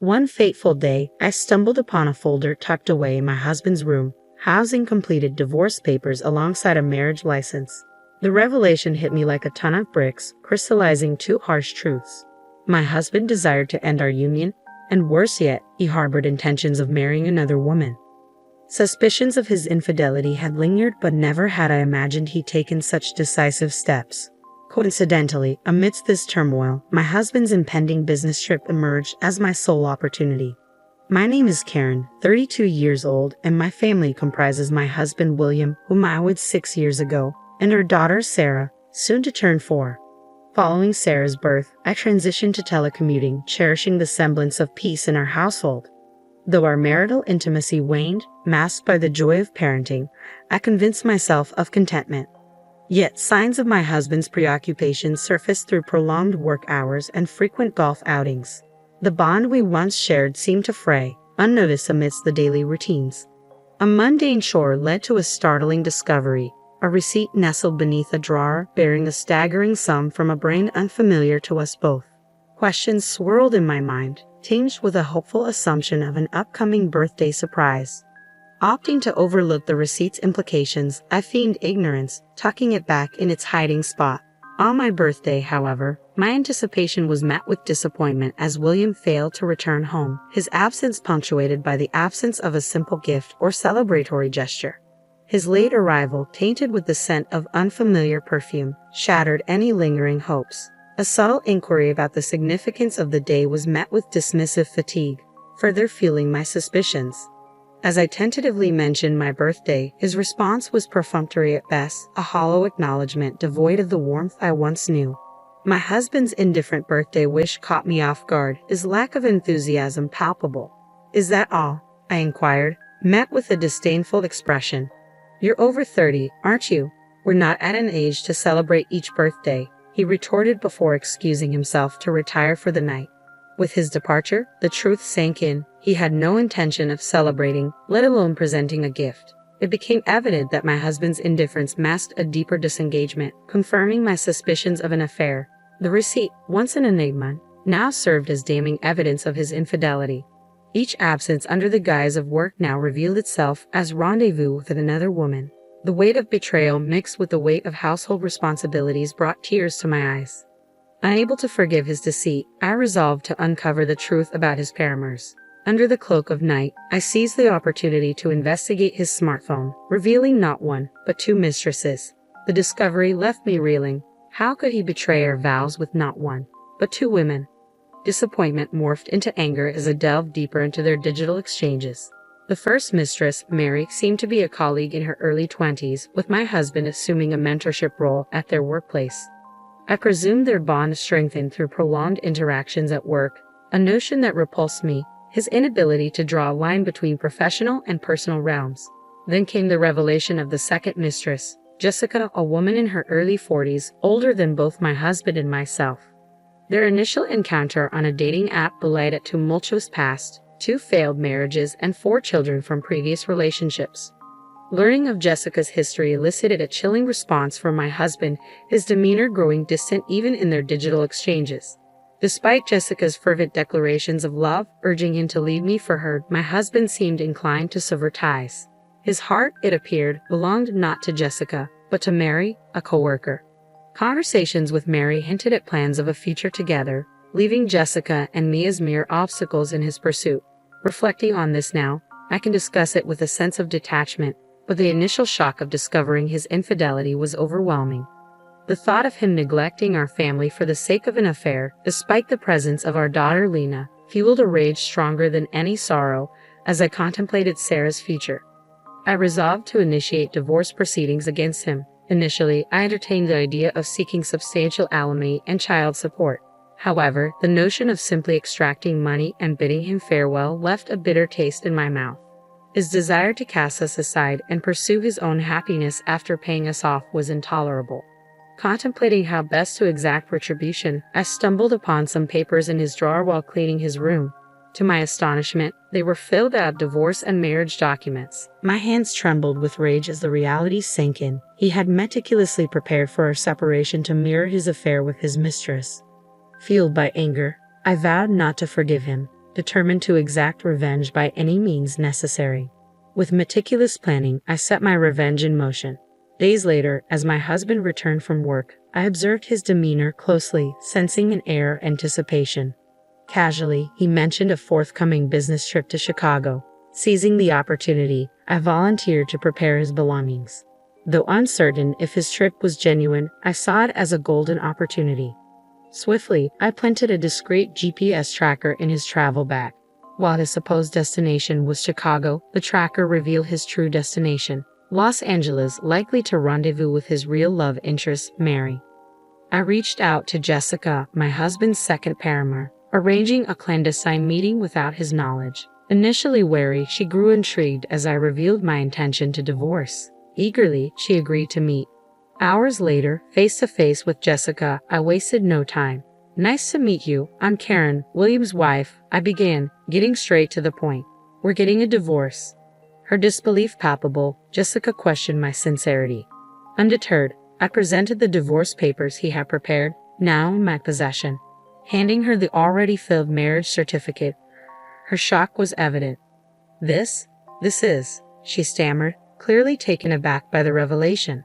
One fateful day, I stumbled upon a folder tucked away in my husband's room, housing completed divorce papers alongside a marriage license. The revelation hit me like a ton of bricks, crystallizing two harsh truths. My husband desired to end our union, and worse yet, he harbored intentions of marrying another woman. Suspicions of his infidelity had lingered, but never had I imagined he'd taken such decisive steps. Coincidentally, amidst this turmoil, my husband's impending business trip emerged as my sole opportunity. My name is Karen, 32 years old, and my family comprises my husband William, whom I wed 6 years ago, and our daughter Sarah, soon to turn 4. Following Sarah's birth, I transitioned to telecommuting, cherishing the semblance of peace in our household. Though our marital intimacy waned, masked by the joy of parenting, I convinced myself of contentment. Yet signs of my husband's preoccupation surfaced through prolonged work hours and frequent golf outings. The bond we once shared seemed to fray, unnoticed amidst the daily routines. A mundane chore led to a startling discovery, a receipt nestled beneath a drawer bearing a staggering sum from a brain unfamiliar to us both. Questions swirled in my mind, tinged with a hopeful assumption of an upcoming birthday surprise. Opting to overlook the receipt's implications, I feigned ignorance, tucking it back in its hiding spot. On my birthday, however, my anticipation was met with disappointment as William failed to return home, his absence punctuated by the absence of a simple gift or celebratory gesture. His late arrival, tainted with the scent of unfamiliar perfume, shattered any lingering hopes. A subtle inquiry about the significance of the day was met with dismissive fatigue, further fueling my suspicions. As I tentatively mentioned my birthday, his response was perfunctory at best, a hollow acknowledgement devoid of the warmth I once knew. My husband's indifferent birthday wish caught me off guard, his lack of enthusiasm palpable. "Is that all?" I inquired, met with a disdainful expression. "You're over 30, aren't you? We're not at an age to celebrate each birthday," he retorted before excusing himself to retire for the night. With his departure, the truth sank in. He had no intention of celebrating, let alone presenting a gift. It became evident that my husband's indifference masked a deeper disengagement, confirming my suspicions of an affair. The receipt, once an enigma, now served as damning evidence of his infidelity. Each absence under the guise of work now revealed itself as rendezvous with another woman. The weight of betrayal mixed with the weight of household responsibilities brought tears to my eyes. Unable to forgive his deceit, I resolved to uncover the truth about his paramours. Under the cloak of night, I seized the opportunity to investigate his smartphone, revealing not one, but 2 mistresses. The discovery left me reeling. How could he betray our vows with not one, but 2 women? Disappointment morphed into anger as I delved deeper into their digital exchanges. The first mistress, Mary, seemed to be a colleague in her early 20s, with my husband assuming a mentorship role at their workplace. I presumed their bond strengthened through prolonged interactions at work, a notion that repulsed me, his inability to draw a line between professional and personal realms. Then came the revelation of the second mistress, Jessica, a woman in her early 40s, older than both my husband and myself. Their initial encounter on a dating app belied a tumultuous past, 2 failed marriages and 4 children from previous relationships. Learning of Jessica's history elicited a chilling response from my husband, his demeanor growing distant even in their digital exchanges. Despite Jessica's fervent declarations of love, urging him to leave me for her, my husband seemed inclined to sever ties. His heart, it appeared, belonged not to Jessica, but to Mary, a co-worker. Conversations with Mary hinted at plans of a future together, leaving Jessica and me as mere obstacles in his pursuit. Reflecting on this now, I can discuss it with a sense of detachment, but the initial shock of discovering his infidelity was overwhelming. The thought of him neglecting our family for the sake of an affair, despite the presence of our daughter Lena, fueled a rage stronger than any sorrow as I contemplated Sarah's future. I resolved to initiate divorce proceedings against him. Initially, I entertained the idea of seeking substantial alimony and child support. However, the notion of simply extracting money and bidding him farewell left a bitter taste in my mouth. His desire to cast us aside and pursue his own happiness after paying us off was intolerable. Contemplating how best to exact retribution, I stumbled upon some papers in his drawer while cleaning his room. To my astonishment, they were filled out divorce and marriage documents. My hands trembled with rage as the reality sank in. He had meticulously prepared for our separation to mirror his affair with his mistress. Fueled by anger, I vowed not to forgive him. determined to exact revenge by any means necessary. With meticulous planning, I set my revenge in motion. Days later, as my husband returned from work, I observed his demeanor closely, sensing an air of anticipation. Casually, he mentioned a forthcoming business trip to Chicago. Seizing the opportunity, I volunteered to prepare his belongings. Though uncertain if his trip was genuine, I saw it as a golden opportunity. Swiftly, I planted a discreet GPS tracker in his travel bag. While his supposed destination was Chicago, the tracker revealed his true destination, Los Angeles, likely to rendezvous with his real love interest, Mary. I reached out to Jessica, my husband's second paramour, arranging a clandestine meeting without his knowledge. Initially wary, she grew intrigued as I revealed my intention to divorce. Eagerly, she agreed to meet. Hours later, face to face with Jessica, I wasted no time. "Nice to meet you. I'm Karen, William's wife," I began, getting straight to the point. "We're getting a divorce." Her disbelief palpable, Jessica questioned my sincerity. Undeterred, I presented the divorce papers he had prepared, now in my possession. Handing her the already filled marriage certificate, her shock was evident. This is," she stammered, clearly taken aback by the revelation.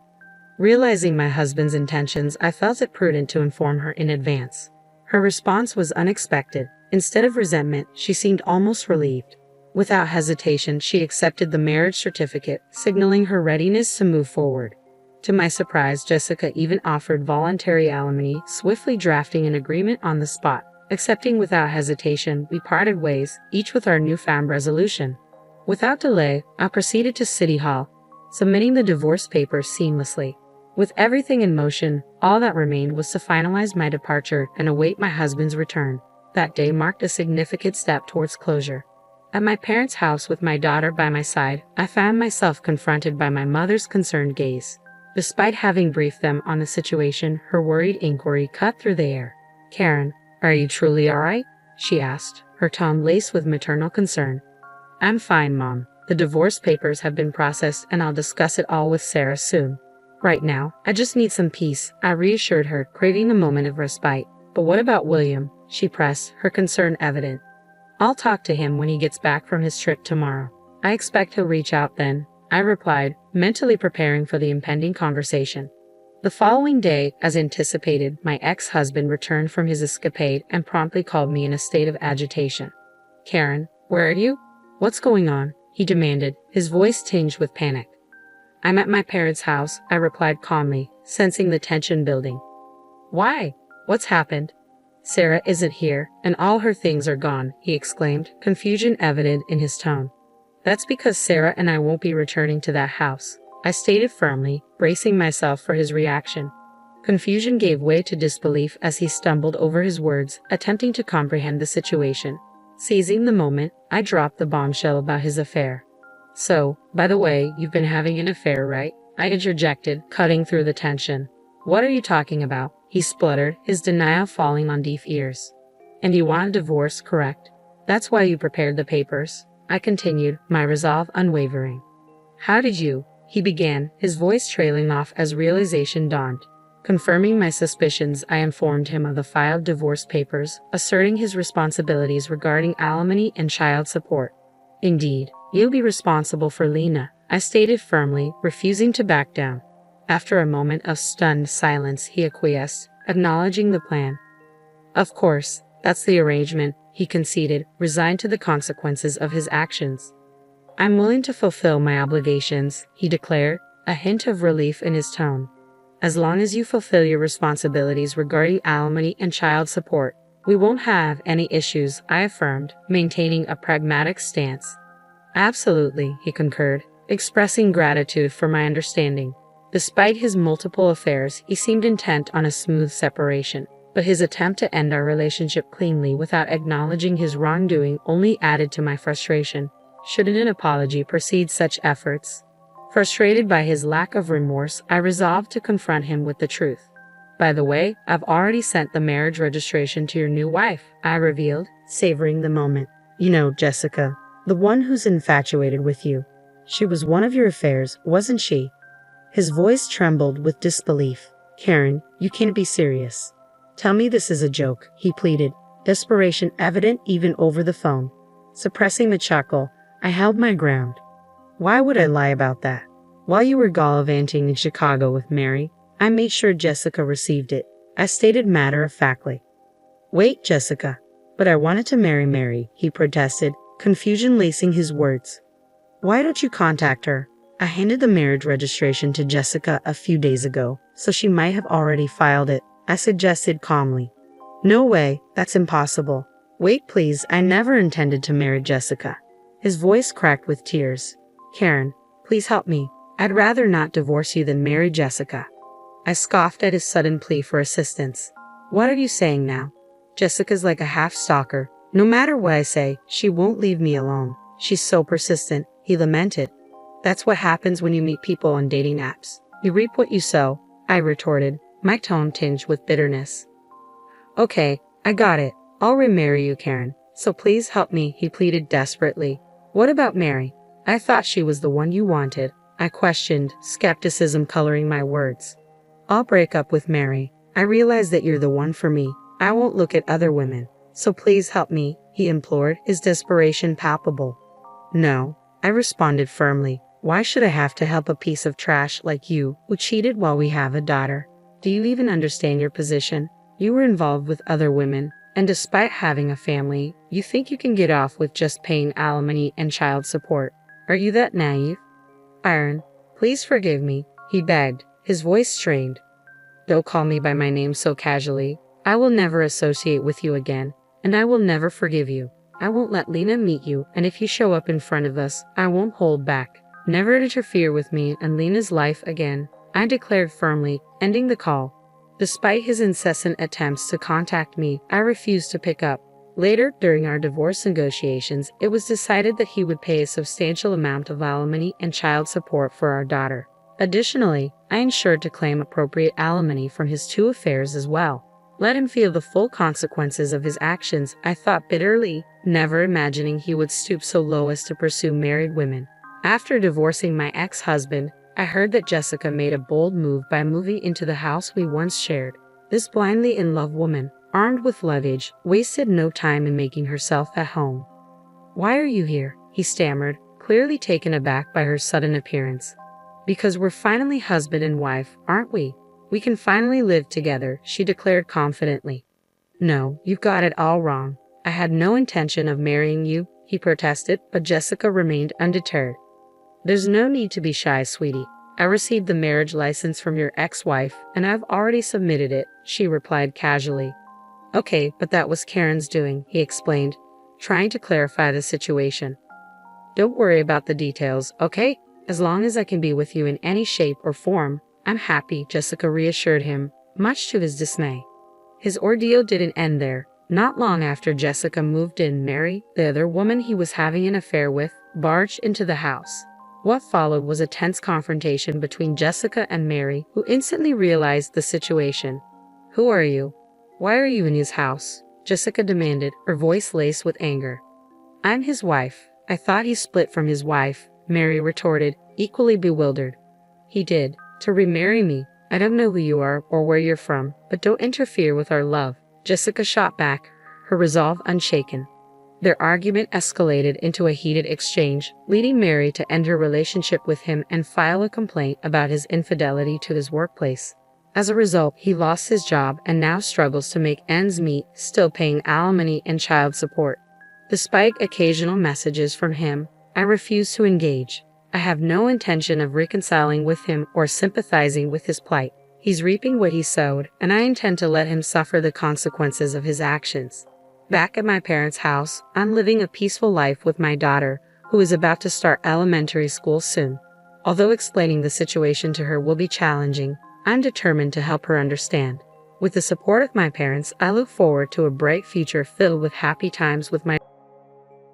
Realizing my husband's intentions, I felt it prudent to inform her in advance. Her response was unexpected. Instead of resentment, she seemed almost relieved. Without hesitation, she accepted the marriage certificate, signaling her readiness to move forward. To my surprise, Jessica even offered voluntary alimony, swiftly drafting an agreement on the spot. Accepting without hesitation, we parted ways, each with our newfound resolution. Without delay, I proceeded to City Hall, submitting the divorce papers seamlessly. With everything in motion, all that remained was to finalize my departure and await my husband's return. That day marked a significant step towards closure. At my parents' house with my daughter by my side, I found myself confronted by my mother's concerned gaze. Despite having briefed them on the situation, her worried inquiry cut through the air. "Karen, are you truly all right?" she asked, her tone laced with maternal concern. "I'm fine, Mom. The divorce papers have been processed and I'll discuss it all with Sarah soon. Right now, I just need some peace," I reassured her, craving a moment of respite. "But what about William?" she pressed, her concern evident. "I'll talk to him when he gets back from his trip tomorrow. I expect he'll reach out then," I replied, mentally preparing for the impending conversation. The following day, as anticipated, my ex-husband returned from his escapade and promptly called me in a state of agitation. "Karen, where are you? What's going on?" he demanded, his voice tinged with panic. "I'm at my parents' house," I replied calmly, sensing the tension building. "Why? What's happened?" "Sarah isn't here, and all her things are gone," he exclaimed, confusion evident in his tone. "That's because Sarah and I won't be returning to that house," I stated firmly, bracing myself for his reaction. Confusion gave way to disbelief as he stumbled over his words, attempting to comprehend the situation. Seizing the moment, I dropped the bombshell about his affair. "So, by the way, you've been having an affair, right?" I interjected, cutting through the tension. "What are you talking about?" he spluttered, his denial falling on deaf ears. "And you want a divorce, correct? That's why you prepared the papers," I continued, my resolve unwavering. "How did you?" he began, his voice trailing off as realization dawned. Confirming my suspicions, I informed him of the filed divorce papers, asserting his responsibilities regarding alimony and child support. "Indeed, you'll be responsible for Lena," I stated firmly, refusing to back down. After a moment of stunned silence, he acquiesced, acknowledging the plan. "Of course, that's the arrangement," he conceded, resigned to the consequences of his actions. "I'm willing to fulfill my obligations," he declared, a hint of relief in his tone. "As long as you fulfill your responsibilities regarding alimony and child support, we won't have any issues," I affirmed, maintaining a pragmatic stance. "Absolutely," he concurred, expressing gratitude for my understanding. Despite his multiple affairs, he seemed intent on a smooth separation, but his attempt to end our relationship cleanly without acknowledging his wrongdoing only added to my frustration. Shouldn't an apology precede such efforts? Frustrated by his lack of remorse, I resolved to confront him with the truth. "By the way, I've already sent the marriage registration to your new wife," I revealed, savoring the moment. "You know, Jessica, the one who's infatuated with you. She was one of your affairs, wasn't she?" His voice trembled with disbelief. "Karen, you can't be serious. Tell me this is a joke," he pleaded, desperation evident even over the phone. Suppressing the chuckle, I held my ground. Why would I lie about that? While you were gallivanting in Chicago with Mary, I made sure Jessica received it. I stated matter-of-factly. Wait, Jessica. But I wanted to marry Mary, he protested, confusion lacing his words. Why don't you contact her? I handed the marriage registration to Jessica a few days ago, so she might have already filed it, I suggested calmly. No way, that's impossible. Wait please, I never intended to marry Jessica. His voice cracked with tears. Karen, please help me. I'd rather not divorce you than marry Jessica. I scoffed at his sudden plea for assistance. What are you saying now? Jessica's like a half-stalker. No matter what I say, she won't leave me alone. She's so persistent, he lamented. That's what happens when you meet people on dating apps. You reap what you sow, I retorted, my tone tinged with bitterness. Okay, I got it. I'll remarry you, Karen. So please help me, he pleaded desperately. What about Mary? I thought she was the one you wanted, I questioned, skepticism coloring my words. I'll break up with Mary. I realize that you're the one for me. I won't look at other women. So please help me, he implored, his desperation palpable. No, I responded firmly. Why should I have to help a piece of trash like you, who cheated while we have a daughter? Do you even understand your position? You were involved with other women, and despite having a family, you think you can get off with just paying alimony and child support. Are you that naive? Byron, please forgive me, he begged, his voice strained. Don't call me by my name so casually. I will never associate with you again, and I will never forgive you. I won't let Lena meet you, and if you show up in front of us, I won't hold back. Never interfere with me and Lena's life again, I declared firmly, ending the call. Despite his incessant attempts to contact me, I refused to pick up. Later, during our divorce negotiations, it was decided that he would pay a substantial amount of alimony and child support for our daughter. Additionally, I ensured to claim appropriate alimony from his 2 affairs as well. Let him feel the full consequences of his actions, I thought bitterly, never imagining he would stoop so low as to pursue married women. After divorcing my ex-husband, I heard that Jessica made a bold move by moving into the house we once shared. This blindly in love woman, armed with luggage, wasted no time in making herself at home. Why are you here? He stammered, clearly taken aback by her sudden appearance. Because we're finally husband and wife, aren't we? We can finally live together, she declared confidently. No, you've got it all wrong. I had no intention of marrying you, he protested, but Jessica remained undeterred. There's no need to be shy, sweetie. I received the marriage license from your ex-wife, and I've already submitted it, she replied casually. Okay, but that was Karen's doing, he explained, trying to clarify the situation. Don't worry about the details, okay? As long as I can be with you in any shape or form, I'm happy, Jessica reassured him, much to his dismay. His ordeal didn't end there. Not long after Jessica moved in, Mary, the other woman he was having an affair with, barged into the house. What followed was a tense confrontation between Jessica and Mary, who instantly realized the situation. Who are you? Why are you in his house? Jessica demanded, her voice laced with anger. I'm his wife. I thought he split from his wife, Mary retorted, equally bewildered. He did, to remarry me. I don't know who you are or where you're from, but don't interfere with our love. Jessica shot back, her resolve unshaken. Their argument escalated into a heated exchange, leading Mary to end her relationship with him and file a complaint about his infidelity to his workplace. As a result, he lost his job and now struggles to make ends meet, still paying alimony and child support. Despite occasional messages from him, I refuse to engage. I have no intention of reconciling with him or sympathizing with his plight. He's reaping what he sowed, and I intend to let him suffer the consequences of his actions. Back at my parents' house, I'm living a peaceful life with my daughter, who is about to start elementary school soon. Although explaining the situation to her will be challenging, I'm determined to help her understand. With the support of my parents, I look forward to a bright future filled with happy times with my